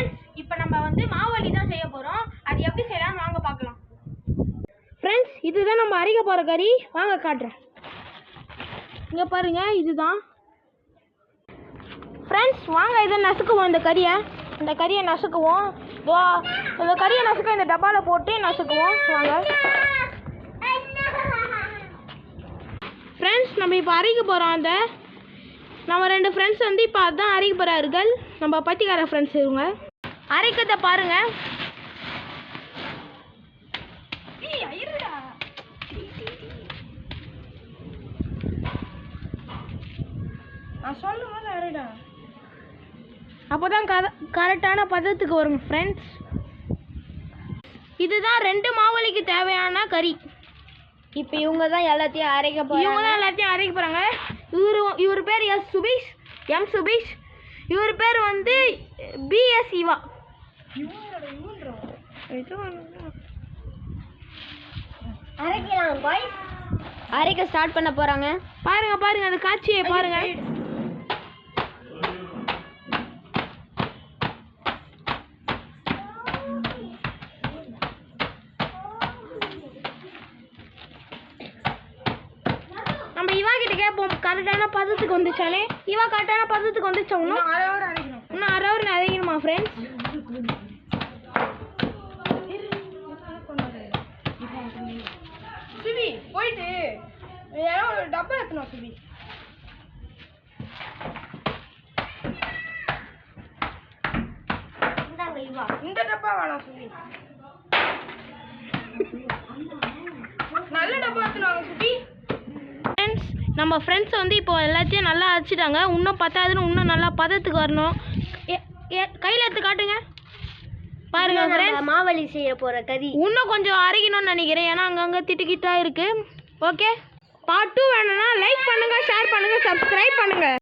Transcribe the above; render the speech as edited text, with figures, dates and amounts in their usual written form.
Friends, இப்போ நம்ம வந்து மாவலி தான் செய்ய போகிறோம். அது எப்படி செய்யலாம்னு வாங்க பார்க்கலாம். ஃப்ரெண்ட்ஸ், இதுதான் நம்ம அரைக்க போகிற கறி. வாங்க காட்டுறேன். இங்கே பாருங்க, இதுதான். ஃப்ரெண்ட்ஸ், வாங்க இதை நசுக்குவோம். இந்த கறியை நசுக்குவோம். இந்த கறியை நசுக்க இந்த டப்பாவில் போட்டு நசுக்குவோம். வாங்க ஃப்ரெண்ட்ஸ், நம்ம இப்போ அரைக்க போகிறோம். நம்ம 2 ஃப்ரெண்ட்ஸ் வந்து இப்போ அதுதான் அரைக்க போகிறார்கள். நம்ம பத்திக்கார ஃப்ரெண்ட்ஸ் இவங்க. அரைக்கிறத பாருங்க. அப்போதான் கரெக்டான பதத்துக்கு வரும் ஃப்ரெண்ட்ஸ். இதுதான் 2 மாவலிக்கு தேவையான கறி. இப்போ இவங்க தான் எல்லாத்தையும் அரைக்க போகிறாங்க. இவர் பேர் எம் சுபீஷ். இவர் பேர் வந்து BS இவா. அரைக்க ஸ்டார்ட் பண்ண போறாங்க. பாருங்க அந்த காட்சியை பாருங்க. நம்ம இவா கிட்ட கேட்போம் கரெக்டான பதத்துக்கு வந்துச்சானே. இவா கரெக்டான பதத்துக்கு வந்துச்சா? இன்னும் அரை ஹவர் அரைக்கணுமா ஃப்ரெண்ட்ஸ்? சுபி போயிட்டு ஒரு டப்பா எடுத்துனோம். சுபி இந்த டப்பா வேணாம். சுபி நல்ல டப்பா எடுத்துனாங்க. சுபி நம்ம ஃப்ரெண்ட்ஸ் வந்து இப்போ எல்லாத்தையும் நல்லா அரைச்சிட்டாங்க. இன்னும் பத்தாதுன்னு இன்னும் நல்லா பதத்துக்கு வரணும். கையில் எடுத்து காட்டுங்க. பாருங்க ஃப்ரெண்ட்ஸ், மாவலி செய்ய போகிற கறி இன்னும் கொஞ்சம் அரைக்கணும்னு நினைக்கிறேன். ஏன்னா அங்கங்கே திட்டுக்கிட்டா இருக்குது. ஓகே, பார்ட் 2 வேணும்னா லைக் பண்ணுங்கள், ஷேர் பண்ணுங்கள், சப்ஸ்கிரைப் பண்ணுங்கள்.